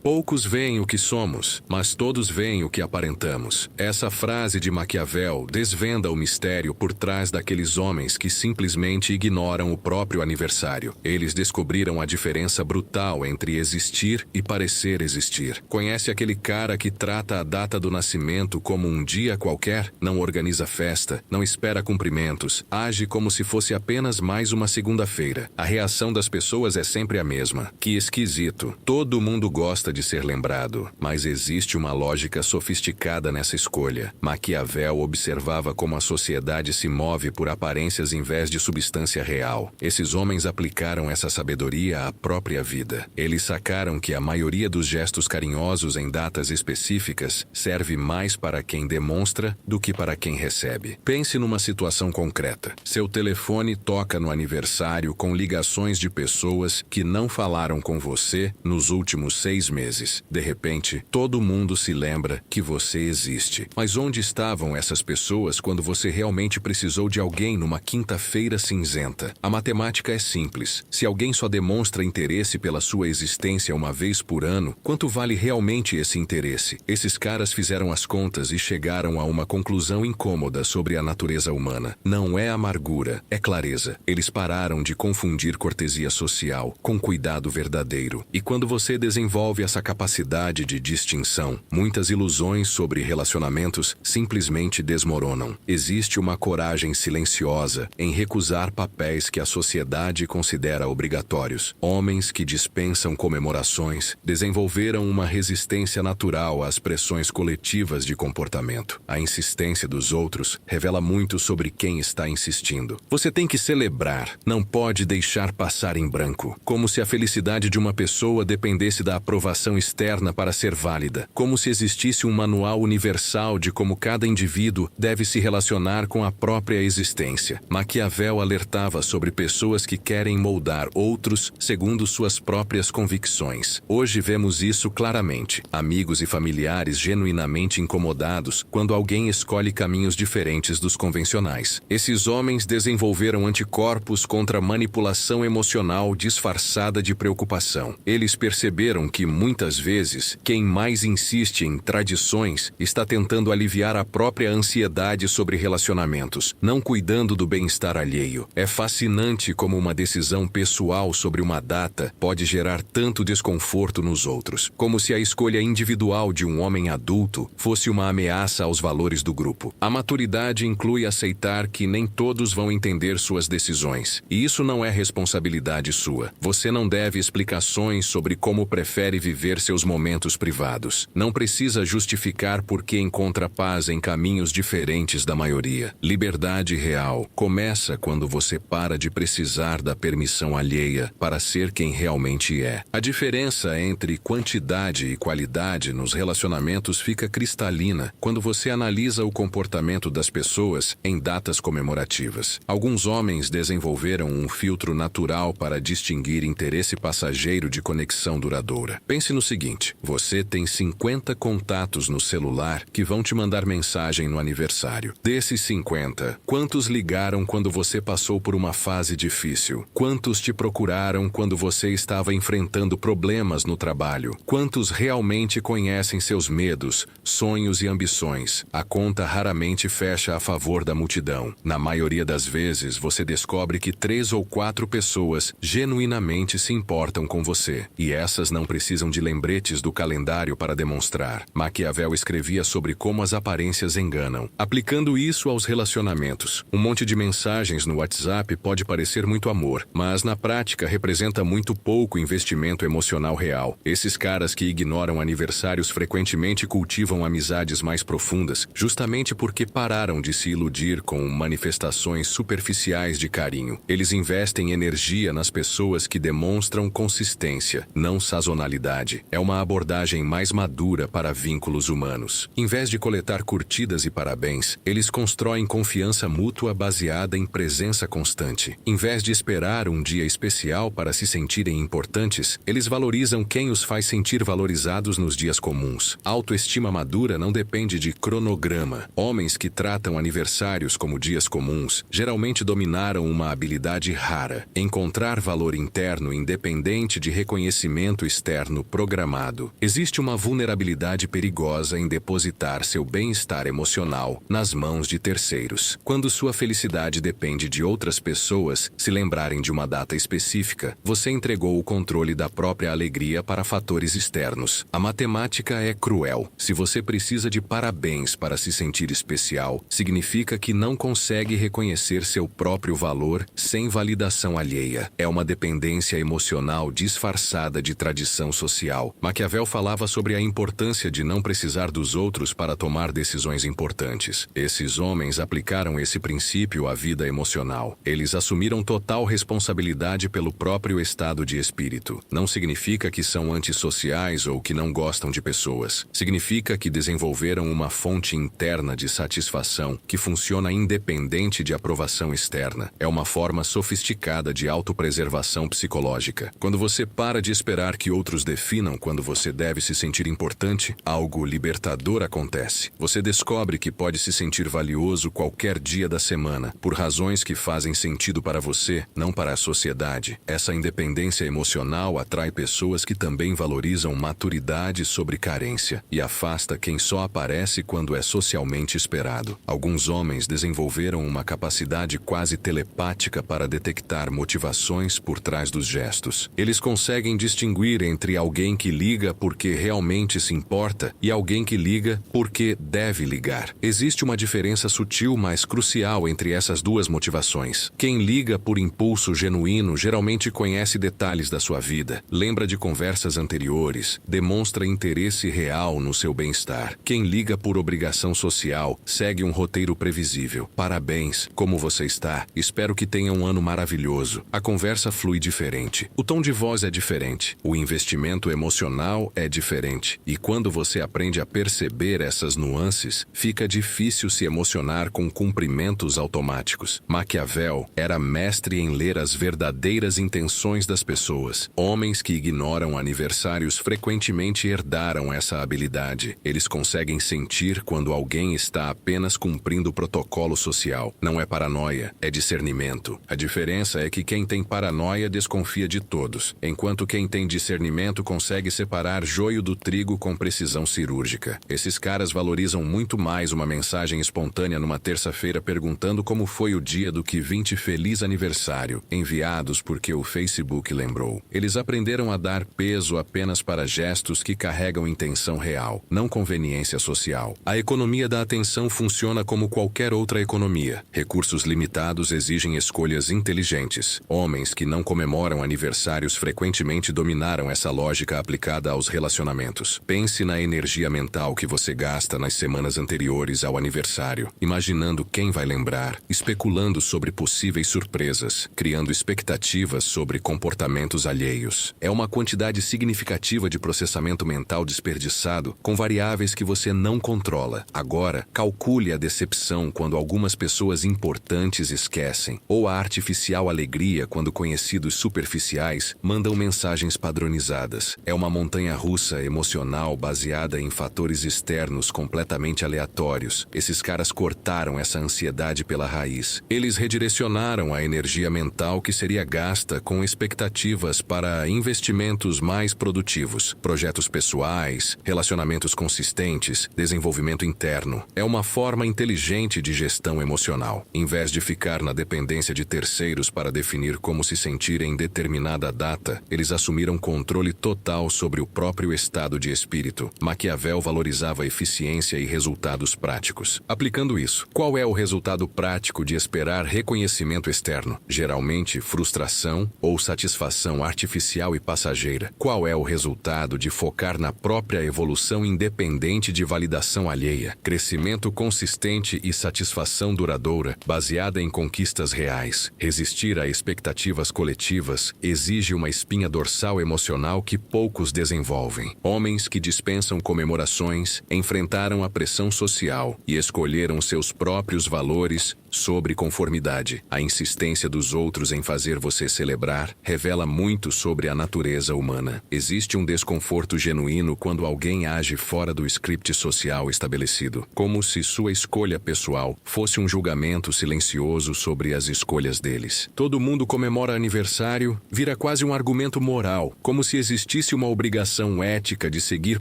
Poucos veem o que somos, mas todos veem o que aparentamos. Essa frase de Maquiavel desvenda o mistério por trás daqueles homens que simplesmente ignoram o próprio aniversário. Eles descobriram a diferença brutal entre existir e parecer existir. Conhece aquele cara que trata a data do nascimento como um dia qualquer? Não organiza festa, não espera cumprimentos, age como se fosse apenas mais uma segunda-feira. A reação das pessoas é sempre a mesma. Que esquisito. Todo mundo gosta de ser lembrado, mas existe uma lógica sofisticada nessa escolha. Maquiavel observava como a sociedade se move por aparências em vez de substância real. Esses homens aplicaram essa sabedoria à própria vida. Eles sacaram que a maioria dos gestos carinhosos em datas específicas serve mais para quem demonstra do que para quem recebe. Pense numa situação concreta. Seu telefone toca no aniversário com ligações de pessoas que não falaram com você nos últimos 6 meses. De repente, todo mundo se lembra que você existe. Mas onde estavam essas pessoas quando você realmente precisou de alguém numa quinta-feira cinzenta? A matemática é simples. Se alguém só demonstra interesse pela sua existência uma vez por ano, quanto vale realmente esse interesse? Esses caras fizeram as contas e chegaram a uma conclusão incômoda sobre a natureza humana. Não é amargura, é clareza. Eles pararam de confundir cortesia social com cuidado verdadeiro. E quando você desenvolve essa capacidade de distinção, muitas ilusões sobre relacionamentos simplesmente desmoronam. Existe uma coragem silenciosa em recusar papéis que a sociedade considera obrigatórios. Homens que dispensam comemorações desenvolveram uma resistência natural às pressões coletivas de comportamento. A insistência dos outros revela muito sobre quem está insistindo. Você tem que celebrar, não pode deixar passar em branco. Como se a felicidade de uma pessoa dependesse da aprovação externa para ser válida, como se existisse um manual universal de como cada indivíduo deve se relacionar com a própria existência. Maquiavel alertava sobre pessoas que querem moldar outros segundo suas próprias convicções. Hoje vemos isso claramente. Amigos e familiares genuinamente incomodados quando alguém escolhe caminhos diferentes dos convencionais. Esses homens desenvolveram anticorpos contra a manipulação emocional disfarçada de preocupação. Eles perceberam que muitas vezes, quem mais insiste em tradições está tentando aliviar a própria ansiedade sobre relacionamentos, não cuidando do bem-estar alheio. É fascinante como uma decisão pessoal sobre uma data pode gerar tanto desconforto nos outros, como se a escolha individual de um homem adulto fosse uma ameaça aos valores do grupo. A maturidade inclui aceitar que nem todos vão entender suas decisões, e isso não é responsabilidade sua. Você não deve explicações sobre como prefere viver seus momentos privados. Não precisa justificar por que encontra paz em caminhos diferentes da maioria. Liberdade real começa quando você para de precisar da permissão alheia para ser quem realmente é. A diferença entre quantidade e qualidade nos relacionamentos fica cristalina quando você analisa o comportamento das pessoas em datas comemorativas. Alguns homens desenvolveram um filtro natural para distinguir interesse passageiro de conexão duradoura. Pense no seguinte: você tem 50 contatos no celular que vão te mandar mensagem no aniversário. Desses 50, quantos ligaram quando você passou por uma fase difícil? Quantos te procuraram quando você estava enfrentando problemas no trabalho? Quantos realmente conhecem seus medos, sonhos e ambições? A conta raramente fecha a favor da multidão. Na maioria das vezes, você descobre que 3 ou 4 pessoas genuinamente se importam com você. E essas não precisam de lembretes do calendário para demonstrar. Maquiavel escrevia sobre como as aparências enganam. Aplicando isso aos relacionamentos, um monte de mensagens no WhatsApp pode parecer muito amor, mas na prática representa muito pouco investimento emocional real. Esses caras que ignoram aniversários frequentemente cultivam amizades mais profundas, justamente porque pararam de se iludir com manifestações superficiais de carinho. Eles investem energia nas pessoas que demonstram consistência, não sazonalidade. É uma abordagem mais madura para vínculos humanos. Em vez de coletar curtidas e parabéns, eles constroem confiança mútua baseada em presença constante. Em vez de esperar um dia especial para se sentirem importantes, eles valorizam quem os faz sentir valorizados nos dias comuns. Autoestima madura não depende de cronograma. Homens que tratam aniversários como dias comuns geralmente dominaram uma habilidade rara: encontrar valor interno independente de reconhecimento externo programado. Existe uma vulnerabilidade perigosa em depositar seu bem-estar emocional nas mãos de terceiros. Quando sua felicidade depende de outras pessoas se lembrarem de uma data específica, você entregou o controle da própria alegria para fatores externos. A matemática é cruel. Se você precisa de parabéns para se sentir especial, significa que não consegue reconhecer seu próprio valor sem validação alheia. É uma dependência emocional disfarçada de tradição social. Maquiavel falava sobre a importância de não precisar dos outros para tomar decisões importantes. Esses homens aplicaram esse princípio à vida emocional. Eles assumiram total responsabilidade pelo próprio estado de espírito. Não significa que são antissociais ou que não gostam de pessoas. Significa que desenvolveram uma fonte interna de satisfação que funciona independente de aprovação externa. É uma forma sofisticada de autopreservação psicológica. Quando você para de esperar que outros definam quando você deve se sentir importante, algo libertador acontece. Você descobre que pode se sentir valioso qualquer dia da semana, por razões que fazem sentido para você, não para a sociedade. Essa independência emocional atrai pessoas que também valorizam maturidade sobre carência e afasta quem só aparece quando é socialmente esperado. Alguns homens desenvolveram uma capacidade quase telepática para detectar motivações por trás dos gestos. Eles conseguem distinguir entre alguém que liga porque realmente se importa e alguém que liga porque deve ligar. Existe uma diferença sutil, mas crucial entre essas duas motivações. Quem liga por impulso genuíno geralmente conhece detalhes da sua vida, lembra de conversas anteriores, demonstra interesse real no seu bem-estar. Quem liga por obrigação social segue um roteiro previsível. Parabéns, como você está? Espero que tenha um ano maravilhoso. A conversa flui diferente. O tom de voz é diferente. O investimento emocional é diferente. E quando você aprende a perceber essas nuances, fica difícil se emocionar com cumprimentos automáticos. Maquiavel era mestre em ler as verdadeiras intenções das pessoas. Homens que ignoram aniversários frequentemente herdaram essa habilidade. Eles conseguem sentir quando alguém está apenas cumprindo o protocolo social. Não é paranoia, é discernimento. A diferença é que quem tem paranoia desconfia de todos, enquanto quem tem discernimento consegue separar joio do trigo com precisão cirúrgica. Esses caras valorizam muito mais uma mensagem espontânea numa terça-feira perguntando como foi o dia do que 20 feliz aniversário, enviados porque o Facebook lembrou. Eles aprenderam a dar peso apenas para gestos que carregam intenção real, não conveniência social. A economia da atenção funciona como qualquer outra economia. Recursos limitados exigem escolhas inteligentes. Homens que não comemoram aniversários frequentemente dominaram essa lógica aplicada aos relacionamentos. Pense na energia mental que você gasta nas semanas anteriores ao aniversário, imaginando quem vai lembrar, especulando sobre possíveis surpresas, criando expectativas sobre comportamentos alheios. É uma quantidade significativa de processamento mental desperdiçado com variáveis que você não controla. Agora, calcule a decepção quando algumas pessoas importantes esquecem, ou a artificial alegria quando conhecidos superficiais mandam mensagens padronizadas. É uma montanha-russa emocional baseada em fatores externos completamente aleatórios. Esses caras cortaram essa ansiedade pela raiz. Eles redirecionaram a energia mental que seria gasta com expectativas para investimentos mais produtivos, projetos pessoais, relacionamentos consistentes, desenvolvimento interno. É uma forma inteligente de gestão emocional. Em vez de ficar na dependência de terceiros para definir como se sentir em determinada data, eles assumiram controle total sobre o próprio estado de espírito. Maquiavel valorizava eficiência e resultados práticos. Aplicando isso, qual é o resultado prático de esperar reconhecimento externo? Geralmente, frustração ou satisfação artificial e passageira. Qual é o resultado de focar na própria evolução independente de validação alheia? Crescimento consistente e satisfação duradoura, baseada em conquistas reais. Resistir a expectativas coletivas exige uma espinha dorsal emocional que poucos desenvolvem. Homens que dispensam comemorações enfrentaram a pressão social e escolheram seus próprios valores sobre conformidade. A insistência dos outros em fazer você celebrar revela muito sobre a natureza humana. Existe um desconforto genuíno quando alguém age fora do script social estabelecido, como se sua escolha pessoal fosse um julgamento silencioso sobre as escolhas deles. Todo mundo comemora aniversário, vira quase um argumento moral, como se existisse uma obrigação ética de seguir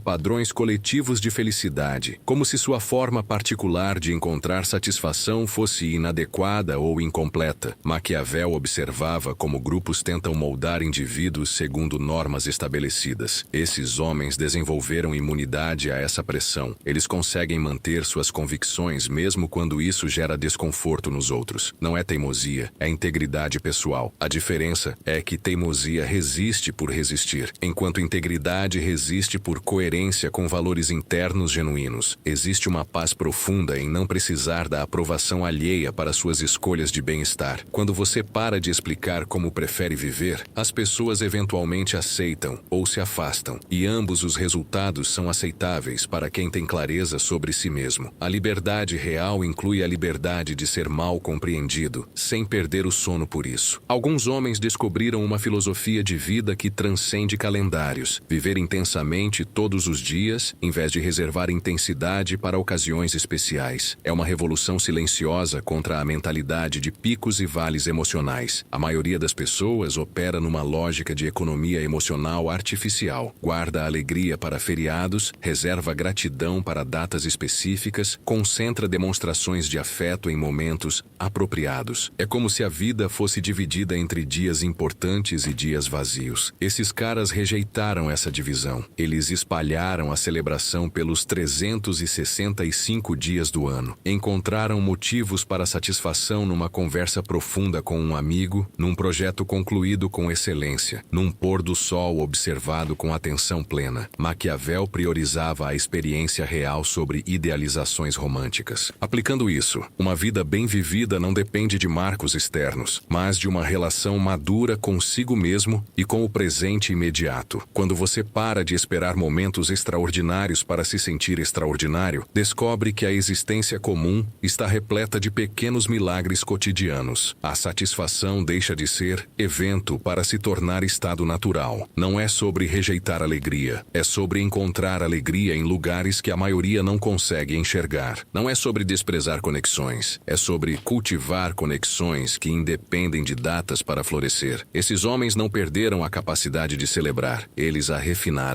padrões coletivos de felicidade, como se sua forma particular de encontrar satisfação fosse inadequada ou incompleta. Maquiavel observava como grupos tentam moldar indivíduos segundo normas estabelecidas. Esses homens desenvolveram imunidade a essa pressão. Eles conseguem manter suas convicções mesmo quando isso gera desconforto nos outros. Não é teimosia, é integridade pessoal. A diferença é que teimosia resiste por resistir, enquanto integridade resiste por coerência com valores internos genuínos. Existe uma paz profunda em não precisar da aprovação alheia para suas escolhas de bem-estar. Quando você para de explicar como prefere viver, as pessoas eventualmente aceitam ou se afastam, e ambos os resultados são aceitáveis para quem tem clareza sobre si mesmo. A liberdade real inclui a liberdade de ser mal compreendido, sem perder o sono por isso. Alguns homens descobriram uma filosofia de vida que transcende calendários: viver intensamente todos os dias, em vez de reservar intensidade para ocasiões especiais. É uma revolução silenciosa contra a mentalidade de picos e vales emocionais. A maioria das pessoas opera numa lógica de economia emocional artificial. Guarda alegria para feriados, reserva gratidão para datas específicas, concentra demonstrações de afeto em momentos apropriados. É como se a vida fosse dividida entre dias importantes e dias vazios. Esses caras rejeitaram essa divisão. Eles espalharam a celebração pelos 365 dias do ano. Encontraram motivos para satisfação numa conversa profunda com um amigo, num projeto concluído com excelência, num pôr do sol observado com atenção plena. Maquiavel priorizava a experiência real sobre idealizações românticas. Aplicando isso, uma vida bem vivida não depende de marcos externos, mas de uma relação madura consigo mesmo e com o presente imediato. Quando você para de esperar momentos extraordinários para se sentir extraordinário, descobre que a existência comum está repleta de pequenos milagres cotidianos. A satisfação deixa de ser evento para se tornar estado natural. Não é sobre rejeitar alegria, é sobre encontrar alegria em lugares que a maioria não consegue enxergar. Não é sobre desprezar conexões, é sobre cultivar conexões que independem de datas para florescer. Esses homens não perderam a capacidade de celebrar, eles a refinaram.